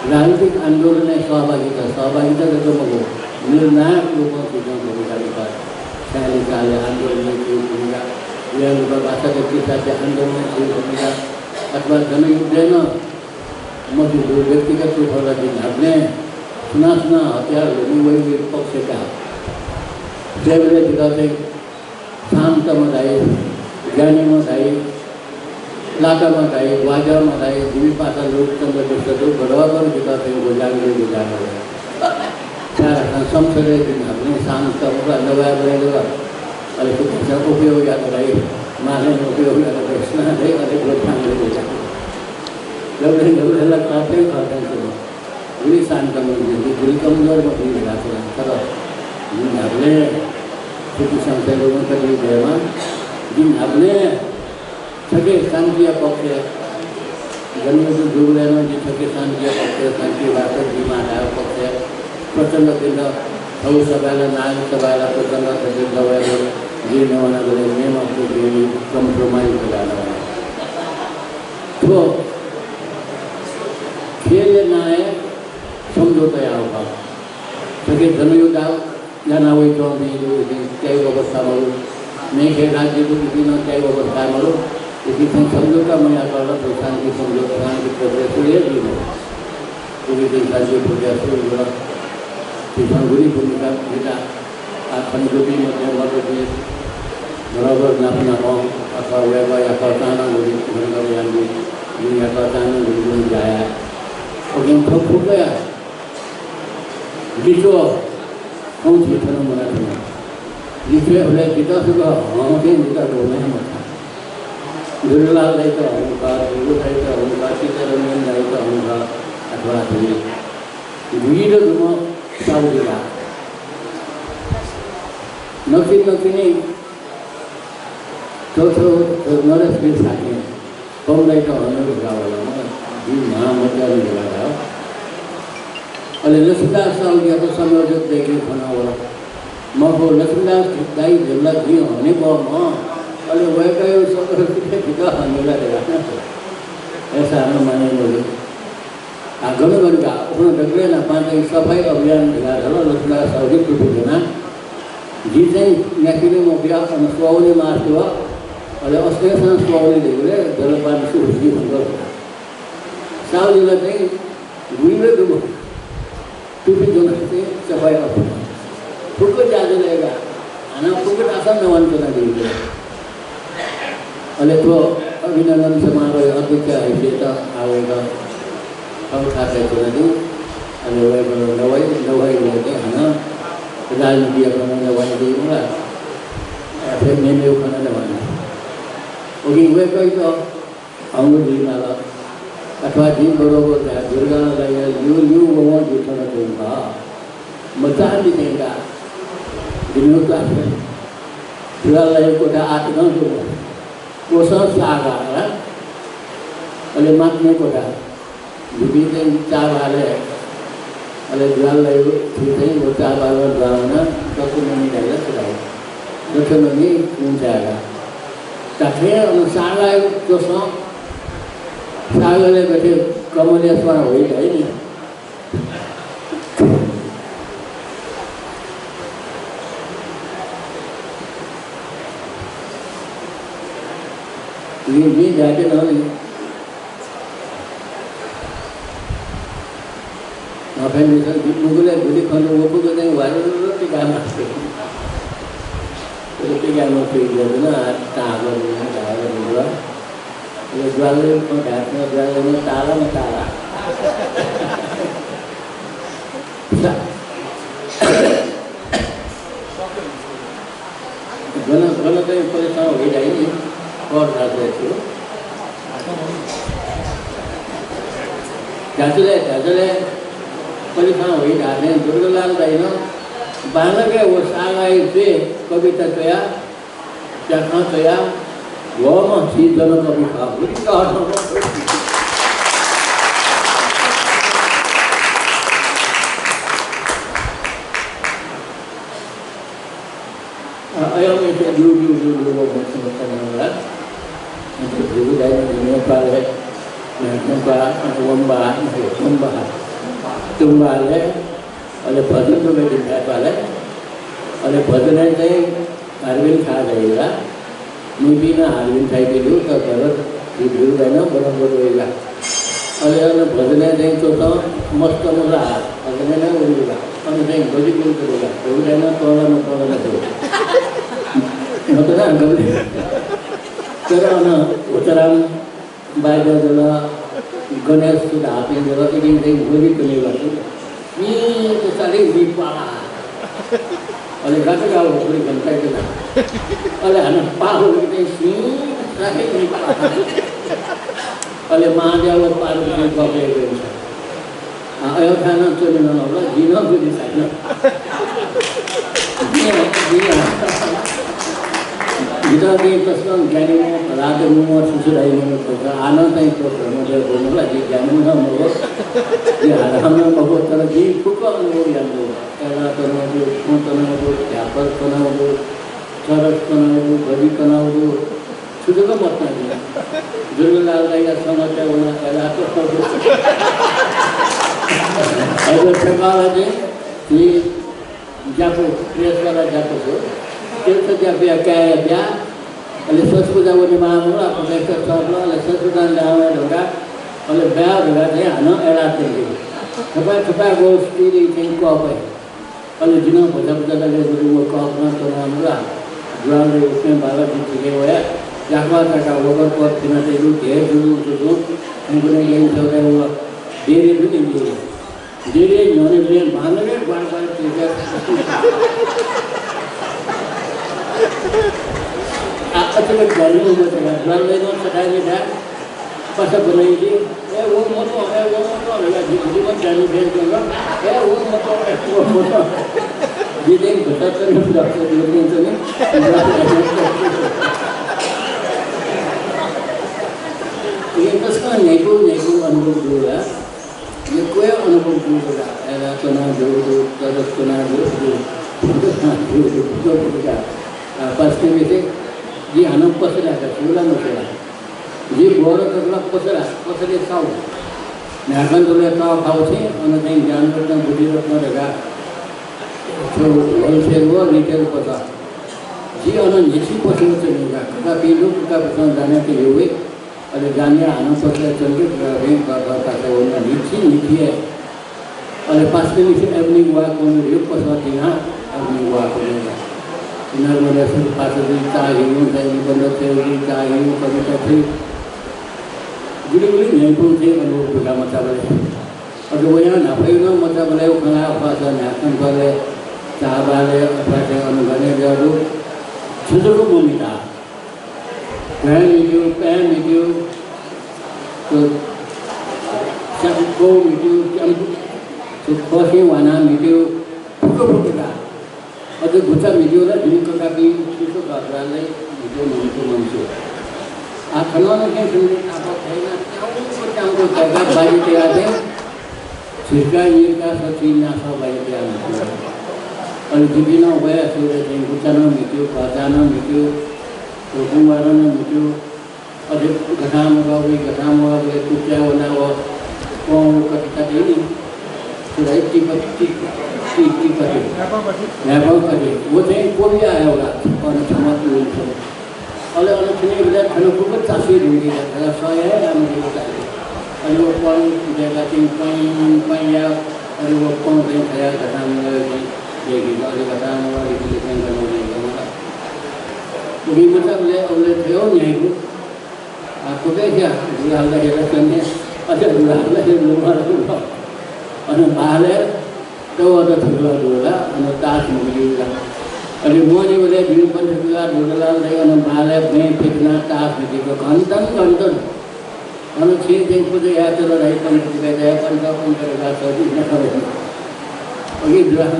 Speaker 1: राजनीतिक आंदोलन में सहभागिता तो मगो निर्णायक लोगों की 46 आन्दोलनकी भूमिका विराटनगर भाषाको किसानले आन्दोलनकी भूमिका अथवा जनयुद्धेन मजदूर व्यक्तिगत रूपमा दिने सुना हतियार हुने पक्षका देवले दिँदै शान्तमा धाई ज्ञानीमा धाई लाटामा धाई वाजामा धाई दिवी पाता लोकतन्त्र जस्तो बराबर दिँदै गोजागले गुजागर सारा संसदीय दिनहरूले शान्त नभएर अलिक उपयोग गर्दै माने उपयोग गर्दै स्नादै अलिक लोकतान्त्रिक गुजागर लगभग काफी खाते हैं पूरी शांत कमजोर पूरी कमजोर बनी रहते हैं तर जिन आपने किसी संख्या लोगों का भी देवा जिन आपने छके शांति पक्ष जन्म से जुड़ लेना जिन छके शांति पक्ष शांति बात जीवन है पक्ष प्रचंड दिन हव सबाला नाग सबाला प्रचंड दिन दवाई जीवन वाला बोले मैं आपको जीवन कंप्रोमाइज कराना तो खेले नाए समझौता होगा क्योंकि जनयुद्ध जाना हुई तो नहीं कई अवस्था में नहीं खेल राज्य को किसी न कई अवस्था में इसी समझौता में आता है तो शांति समझौता शांति प्रोग्रेस ये भी है पूरी दिन शांति प्रोग्रेस हुआ किसान बुरी भूमिका बेटा आखन जो भी मतलब वाले बराबर नापना हो अथवा व्यवहार या करताना बुरी बराबर यानी दुनिया करताना बुरी जाया और इन सब फूट गया जिसको कौन सी फिल्म बना था जिसमें बोले पिता से कहा हम के पिता को नहीं मता दुर्लाल नहीं तो उनका गुरु नहीं तो उनका सीतारमन नहीं तो उनका अथवा थी वीर दुनो साउदी का नौकी नहीं तो नरेश के साथ कम नहीं तो हमें गाँव महामजा नहीं लगा अरे लक्ष्मीदास साहब या तो संयोजक देखिए बना हुआ मको लक्ष्मीदास दाई जिला भी होने को माँ अरे वह कहीं सब पिता होने लगा ऐसा हम माने लोग आगम बन गया उन्होंने डगले ना पाने सफाई अभियान लगा रहा लक्ष्मीदास साहब की टूटी देना जिसे नेकिले मोबिया अनुस्वावली मार्च हुआ अरे उसके साथ स्वावली देखले जलपान से उसी बंदर साव जिला नहीं गुइले दो टूपी जो नहीं सफाई अपना फुक जादू लेगा अना फुक आसान नवान करना चाहिए अले तो अभिनंदन समारोह अध्यक्ष ऐसे आवेगा हम खाते तो नहीं अले वह नवाई लेते हैं ना राजनीति अपना नवाई देगा फिर नेमे उखाना नवाना ओके वह कोई तो अंगुल दी नाला अथवा जीव बरोबर है दुर्गा लगे यू वो जितना दूंगा मजा भी देगा दिनों का दुर्गा लगे को टा आठ न दूंगा वो सब सागा है अले मात में को टा विभिन्न चार वाले अले दुर्गा लगे ठीक है वो चार वाले ब्राह्मण तो कुछ नहीं रहेगा सिराय तो नहीं कौन जाएगा ताकि उन सागा तो सब सागले बैठे कमलेश्वर हो गए नहीं ये जाके ना नहीं आप हैं जैसे मुगले बुरी खाने वो कुछ नहीं वाले रोटी क्या मारते रोटी क्या मारते हैं ना ताकत नहीं ताकत नहीं ये ज्वाले में बैठने ज्वाले में ताला गलत परेशान हो जाएगी और जाते परेशान हो जाते हैं दुर्गलाल दाई ना बालक है वो सागाई से कविता तया क्या कहाँ तया वो मसीह जनों का भी खाओ ayam itu dulu macam itu dulu dari Nepal tumba oleh badan tu menjadi Nepal oleh badan ini Arvind खा जाएगा नीति में अरविंद खाई के लिए तो भरत भीड़ रहना बराबर होएगा अरे अरे भजने दें तो मस्त मजा भजने ना बोलेगा और दें भजी बोल करेगा तो रहना तोड़ा ना तो मतलब गबले तेरा ना उत्तराम बाइबल जला गणेश की धापे जला तो दिन दें भजी करेगा ये तो सारे दीपाला अरे रात का वो पूरी घंटा के ना अरे हमें पाहु के सीन रात के दीपाला अरे महादेव पार्वती बाबे गए आयो थाना तो नहीं ना बोला जीना भी नहीं सकना जितना भी प्रश्न ज्ञानी में रात में और सुसुराई में तो आनंद नहीं तो मुझे बोलने वाला जी ज्ञानी में मोरो ये आराम में बहुत तरह जी कुका मोर यादो ऐसा करना जो कौन करना जो व्यापार करना जो चरस करना जो बड़ी करना जो सुधर का मत नहीं दुर्गलाल का समाचार होना ऐसा तो अगर ठकाल है ये जापो प्रेस वाला जापो तो तीर्थ जापिया क्या है क्या अले सच पूजा वो नहीं मालूम है आप देखते हो सब लोग अले सच पूजा नहीं आवे लोगा अले बैर लोगा नहीं आना ऐलाते हैं कपड़ा गोष्ठी नहीं चाहिए कॉप है अले जिन्हों पूजा लगे तो वो कॉप ना तो नाम लोगा जुआल ले उसमें बाला जी चुके हुए हैं जाकवा तक आवर को बिना तेलु के जुलूं तो उनको नहीं ये चल रहा हुआ देरी भी नहीं है देरी न्योने भी बांधने बार अचल गर्मी हो जाता है जुआल ले दो सटाई दे पासा बनाएगी ये वो मोटो लगा जीवन जाने भेज दूँगा ये वो मोटो ये देख बता कर हम डॉक्टर लोग तो नहीं ये कसका नेगो अनुभव दूँगा ये कोई अनुभव दूँगा ऐसा तो ना जो तरस तो ना जो पास में से ये अनुभव पसरा का चूल्हा मचला ये बोरा करना पसरे साउ नागन तो ले का खाओ छे और नहीं जानवर ना बुद्धि रखना रहेगा जो होलसेल वो रिटेल पता जी और निश्चित पसंद चलेगा का पीलो का पसंद जाने के लिए अरे जानिए आना पड़ता चल के बैंक का होना नीची है अरे पास में नीचे अपनी हुआ कौन योग पसंद यहाँ अपनी हुआ कौन इन्हें मेरे से पास भी चाहिए चाहिए बंद थे चाहिए कभी कभी गुली नहीं बोलते अनुभव बुला मचा बले और वो यहाँ ना भाई ना मचा बले वो खाना पासा नाचन बले चाह बले अपने अनुगने जाओ छुट्टी को मिला पैन वीडियो तो सबको वीडियो तो खोसे वाना वीडियो फुका और जो गुच्छा वीडियो ना जिनको का भी किसको बात ले वीडियो नहीं तो आप खनौने के सुनने आप कहना को जगह बाई के आते छिड़का ये का सचिन ना सब बाई के आते और जिबिना हुआ सूरज ने गुच्छा ना वीडियो पाजाना वीडियो तो कुमारों ने मुझे और घटाम हुआ कुछ क्या होना वो कौन करता नहीं तो राइट की करे व्यापार करे वो नहीं कोई आया होगा और समाज में और सुनिए बिना खड़े को तासीर होगी अगर सोया है या मुझे बताइए और वो कौन जगह तीन कौन या और वो कौन कहीं खया घटाम हुआ ये और घटाम हुआ लेकिन भी मतलब ले थे नहीं को आपको क्या दुलाल का हेला करने अच्छा दुलाल का लोग और बाहर तो वो तो दुला और ताश मुझे अरे मोने बोले भी बंद दुलाल रहे और बाहर में फिरना ताश में देखो कंटन और छह दिन को जो याद चलो रही कंटन के जाए पंद्रह करेगा सभी न करो और ये दुलाल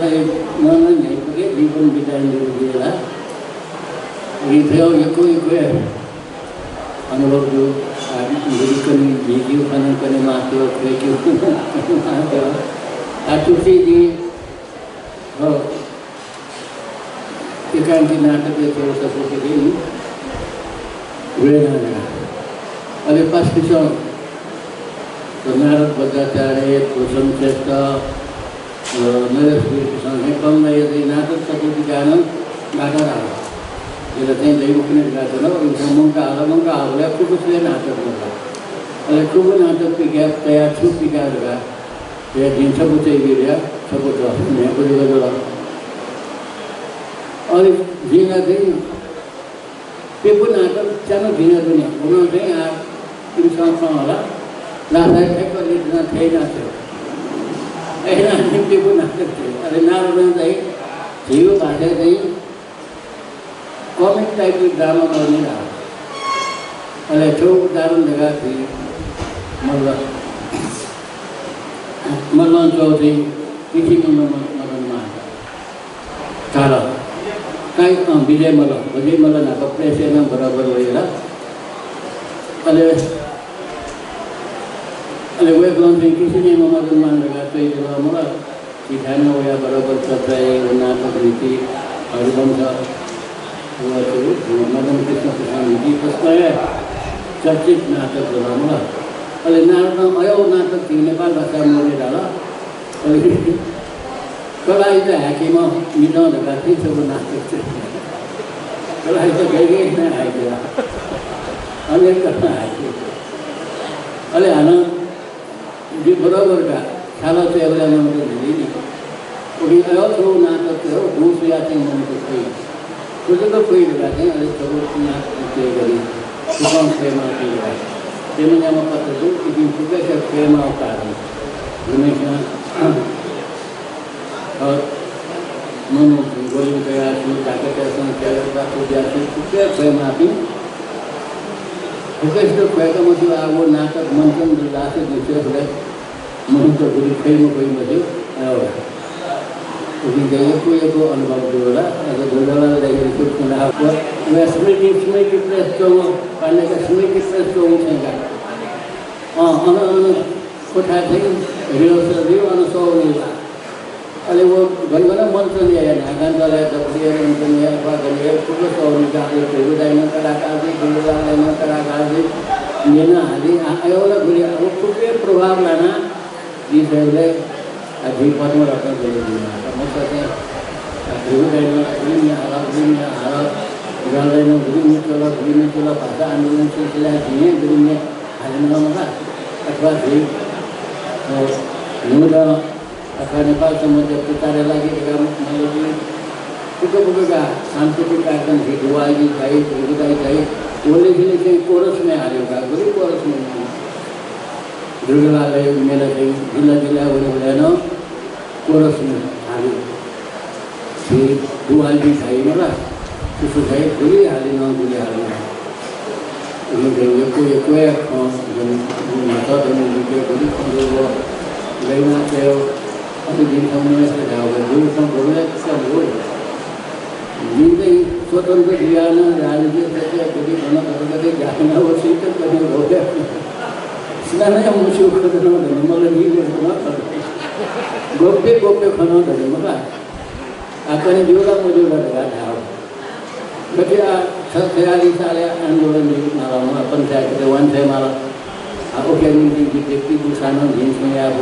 Speaker 1: मन नहीं को जीवन बिताने दिया ये थे कोई अनुभव जो मेडिकल वीडियो करने माते हो आचुसी जी हो एकांकी नाटक थोड़ा सा सोचे थे वेदना अरे पास पीछे तो नारद बजाचार्य कुसुम श्रेष्ठ मेरे कम नहीं नाटक सभी गाना गाता रहा यसले चाहिँ दैव पनि गएको छ मङ्काहरूलाई कुकुसले नाटक गर्छ अहिले कुकु नाटक पिक्या तयार छु पिकाहरूका त्यहाँ दिन्छ बुझाइ बिर्या सबको यहाँ बुझेको छ अनि झिँगा चाहिँ त्यो पनि नाटक सानो झिँगा पनि हुन चाहिँ तिमीसँग होला लासा ठ्याक्क थिएन थियो अहिले त्यो पनि नाटक थियो अहिले नारायण चाहिँ झियो भाषा चाहिँ कमिक टाइपको ड्रामा गर्ने अहिले छेउ उदाहरण दिएका थिए मल्ल चौधरी कृषि मदनमा चाल कहीँ विजय मल्ल नाको प्रेसमा बराबर भएर अहिले वेब लन्च कृषि नियम मदन मानेका चाहिँ मलाई सिखाना या बराबर चर्चा नाटक नीति हरिवंश मदन कृष्ण प्रसाद नीति कसलाई चर्चित नाटक मलाई अहिले नाटकमा अयौँ नाटक थियो नेपाल भाषा बोलेर होला अहिले कलाई त ह्याकीमा मिलाउँदा थिएँ सब नाटक थियो कलाई त धेरै नै आइदियो अनेक कथा आइदियो अहिले हान जो बराबरका खाला चाहिँ एउटा मनको धेरै नि उनी अयौ ठुलो नाटक थियो घुस या चाहिँ मनको खोइ खोजेको खोइ बेला चाहिँ अहिले सब नाटक त्यो गरी सुकाउँ खेलमा त्यो तेमन्यामा पत्र छु कि पुगेको खेलमा उतार्नु घुमेसँग मनो गोली गया छु डाक्टरसँग खेलेर पुग्या छु पुगेको खेलमा पनि पुगेको खेलको मतलब अब नाटक मञ्चन लासे दुसरे मनको गुरु खेलमा कोही थियो एउटा उनी गएको अनुभव थियो होला अब दुर्गालाई कुराको स्मृति प्रेसको पाण्डेका स्मृति प्रेसको उठेका कोठा चाहिँ रिहर्सल दियो अनुसौनी अहिले वो घनघन मञ्च ल्याए ढाकान्तलाई दक्षिण मञ्च ल्याए गरे ठुलो सौनी गाएको हुँदैन कलाकार लिन हाली एउटा घुरी अब थुप्रै प्रभाव लान दिदीहरूले पदमा रत्न गरिदिनु म चाहिँ गर्दैन चोला भाषा आन्दोलन सिलसिला दिएँ गरिने हालेमा अथवा हुनु र अथवा नेपाल समुद्र प्रचार लागि पुगेका सांस्कृतिक कार्यक्रम थिए दुवाली चाहिए गुदाई चाहिए उसले चाहिँ कोरसमै हाल्यो घुरी कोरसमै दुर्गाले मेला चाहिँ जिल्ला हुँदैन कोरसमा हाल्यो फेरि दुवाली छैन र त्यसो चाहिँ घुरी हालेन घुरी हालेन गैमा थियो अलिक दिनसम्म दिँदै स्वतन्त्र दिएन राजनीति गर्दै जान अवश्य कति हो सिना मुसु खोज्नु भने मलाई निवेदन गोप्य खाना भने मलाई आकने जोडा मजोडा ढाडा कति 46 साल आन्दोलन नालामा पञ्चायत वान्छेमा ओके व्यक्ति सानो झिन्समा अब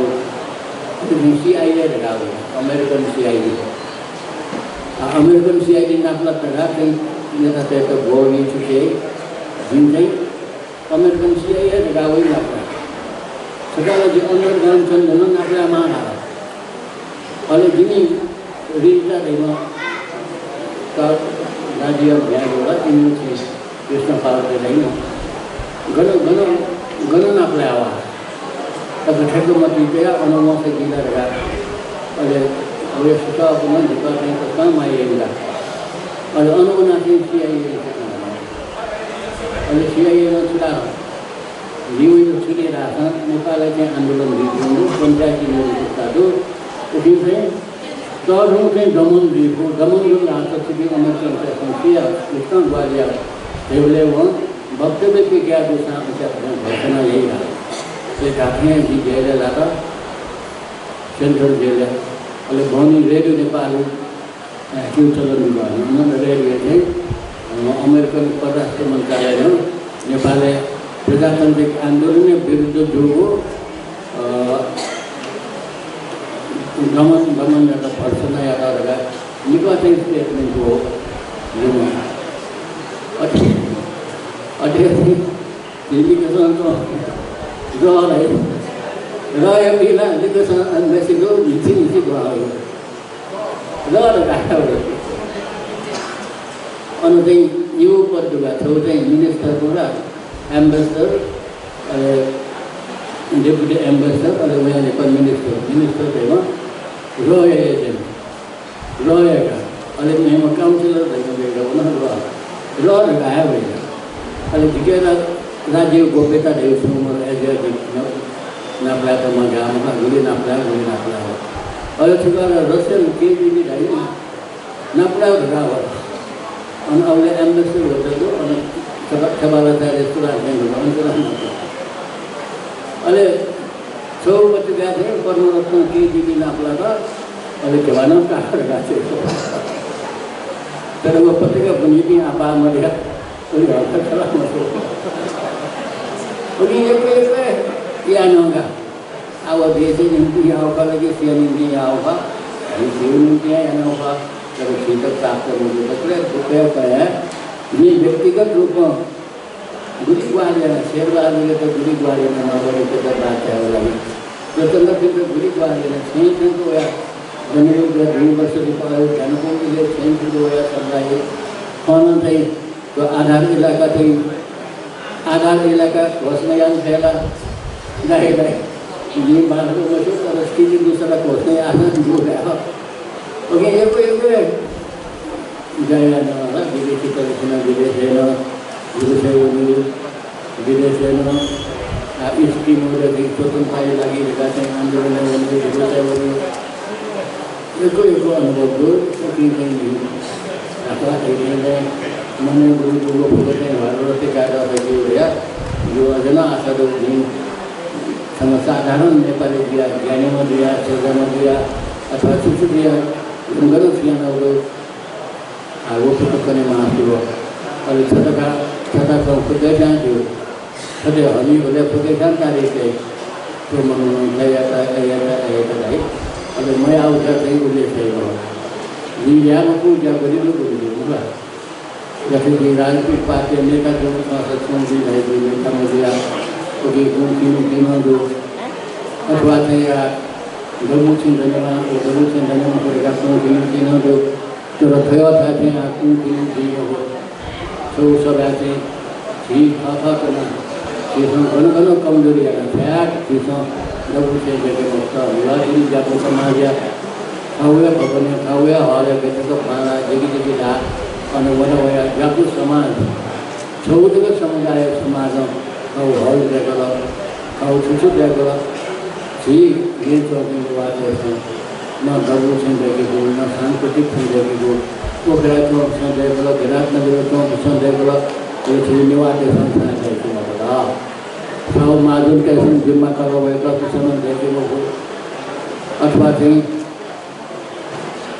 Speaker 1: सिआइए ढाडा अमेरिकन सिआइडी नाप्ला ढाडा चाहिँ नेता चाहिँ बोर्डी छुटे जुन चाहिँ अमेरिकन सिआइए ढाडा नाप्ला sekarang di underground cenderung apa mana? Oleh gini, Rita dengan kalau radio biasa ini sih, Krishna Parvati ini, gana apa lewat? Tapi kalau mati dia, orang mau segila dah. Oleh suka pun juga yang terkena maya ini. Oleh orang nanti CIA, oleh CIA yang sudah New City rasa Nepal yang आंदोलन दिनु पंचायत निकायहरु उठिन्छ तहहरु चाहिँ दमन राष्ट्र समिति American संसदीय कृष्ण ग्वालियर देवले वक्तव्य के क्या दूसरा घोषणा यही है ये काफी जी जेल लाता सेंट्रल जेल अलग भनी रेडियो नेपाल चलन उन्होंने रेडियो चाहिँ अमेरिकन परराष्ट्र मन्त्रालय नेपाल प्रजातान्त्रिक आन्दोलन विरुद्ध जो दमन या भर्सना या निर्वाचन स्टेटमेंट हो अटेरी एजुकेसन तो रह्यो बिना एजुकेसन बेसीको हिची भयो र अनि चाहिँ यो पदका छेउ चाहिँ मिनिस्टरको र एम्बेसडर डेपुटी एम्बेसडर अनि उहाँले पनि मिनिस्टर चाहिँ रहेका अहिले यहाँ काउन्सिलर भएको रहेर आयो भने अहिले झिकेर राज्य गोप्यता छु म एजियाटिक नाप्लाकोमा गाउँमा गुली नाप्ला हो अहिले ठुलो रसियन केजिबी ढाइ नाप्ला गाउँ अनि अरूले एम्बेसडर होटेलको अनि छबालाचार रेस्टुरेन्ट अहिले छेउपट्टि गएको थिएँ कर्मरत्न केजिबी नाप्ला त अहिले के भनौँ काटेर गएको तर वो पत्रिका बनी थी आपा मरिया कोई और खड़ा मत उन्हीं एक या नोगा आवा देश इनकी यहाँ का लगे सीएन इनकी यहाँ का ये सीएन इनकी यहाँ होगा जब सीधे प्राप्त होंगे बच्चे रुपये का है ये व्यक्तिगत रूप में गुरी ग्वालियर शेर वाले तो गुरी ग्वालियर में नौकरी के तो बात है वाला तो चंद्र फिर गुरी ग्वालियर छह दिन तो या जनरल यूनिवर्सिटी कॉलेज जनकों के लिए छह दिन तो या सब लाए कौन थे तो आधार इलाका घोषणायान फैला नहीं ये बात को मुझे और उसकी भी दूसरा घोषणा आना जो है ओके ये कोई जया ना विदेशी परिचय विदेश इसकी मुझे स्वतंत्रता लगी लगाते हैं आंदोलन एक अनुभव दो मैंने गुरु भारत से कहा यो अजना आशा साधारण नेपाली दिया ज्ञानीमा दिया सर्जमा दिया अथवा शिशु दिया गरौँ सियानाहरू वो पुस्तकने महाशिव अहिले छोटा पुगै जान्थ्यो छोटे हमीहरूले पुगै जानकारी चाहिँ त्यो मनाउनु हेर्दा है अहिले म आउँदा चाहिँ उसले चाहिँ यहाँ पूजा गरिनु ल जैसे कि राजनीतिक पार्टी नेता जो सक्षम दिया जो अथवा गलमुचिन धन्यवाद जो तर भयो था तो सब ऐसे ठीक था घन कमजोरी फ्याट गलमुचिन जगह जातो समाज खाऊया भगवान खाऊया हॉल तो खाना जगी ढा और वया जागृत समाज चौदह समुदाय समाज हल देखल खाऊ छुछु देखल जी ये चौकी बात है न गबू सिंह देखेको न सांस्कृतिक सिंह देखेको पोखरा चौक से देखल विराटनगर चौक से देखल ये थी निवाते संस्था देखो खाऊ माधुर के जिम्मा करो भएका समय देखेको अथवा चाहिँ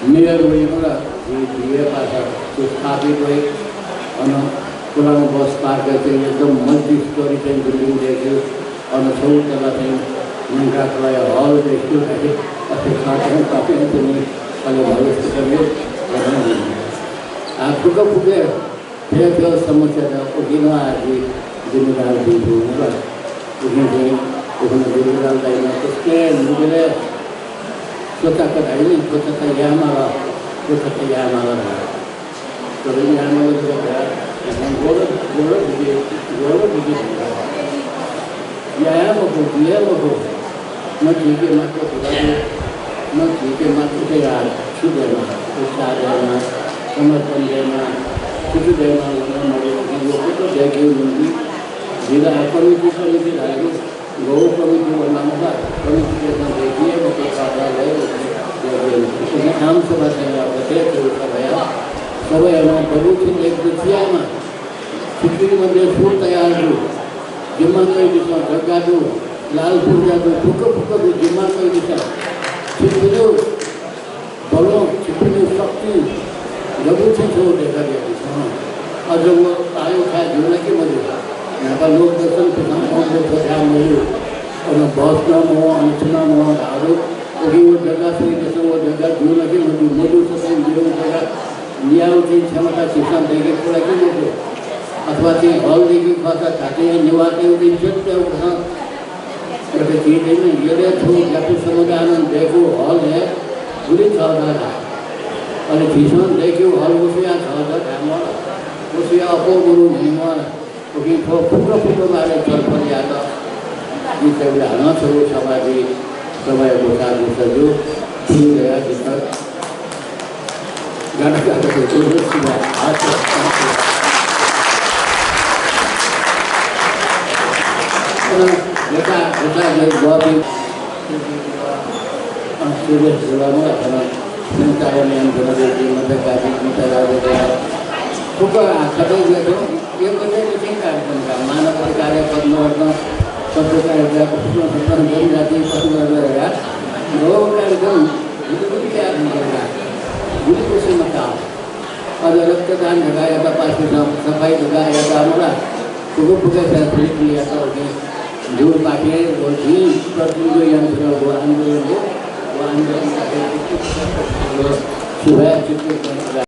Speaker 1: मेयर भएकोला ये पासा स्थापित हुए और पुरानो बस पार्क चाहिँ एकदम मल्टी स्टोरी चाहिँ बिल्डिङ देख्यो और छेउ तल चाहिँ मुन्कालाई हल देख्यो अस्ति साथै तपाईँ पनि अहिले भविष्य पुग पुगे त्यो समस्या त उठिन आदि जिम्मेदार दिनु ल उठिन चाहिँ जिम्मेदार दैन त्यसले मुगले स्वतःको होइन स्वतः यामा तर यामा न ठीक है मात्र से यार छुदेना उत्साह देना समर्थन देना कुछ देना लोगों को देखे उनकी जिला कमिटी आएगी गौ कमिटी बनाऊंगा कमिटी के साथ देखिए वो आम सभा भया सब प्रभु एक दुखियामा खिचड़ी मध्ये सुर तयार जो जिम्मा कई दिशा जग्गा जो लालपुर जातो फुक जो जिम्मा कई दिशा छिपलो बलो छिपलो शक्ति जबू से जो देखा गया और जब वो आयो था जुड़ने की वजह यहाँ का लोक दर्शन के ध्यान मिले और बहुत नाम हो अनुचना हो आरोप वो जगह से जैसे वो जगह जुड़ने की मधु से जगह लिया क्षमता शिक्षण देंगे पूरा की अथवा चाहिँ हलदेखि खर्च खाते निवाते उठ्छ एउटा चीजें ये थो जाति समुदाय देखो हॉल है पूरी चौदह और भीषण देखो हॉल उसे चौदह धाम उसे अपो गुरु महिमा क्योंकि फुटो फुटो बारे चल पड़ जाता ये सब लाना छोड़ो समाधि समय बोला दूसरा जो भूल गया जितना गाना गाते थे तो उसकी बात आज Kita jadi buat sudah selama karena mencari yang benar di mereka kita bukan kadang itu yang benar ditinggal mana perkara penuh satu kali penuh jadi penuh ya dua kali itu tidak mereka ini kursi macam ada rakaatan juga ada pasti sampai juga ada mana bukan saya beli atau जो party वो थी प्रतिनिधि यंत्र वो आंदोलन सुबह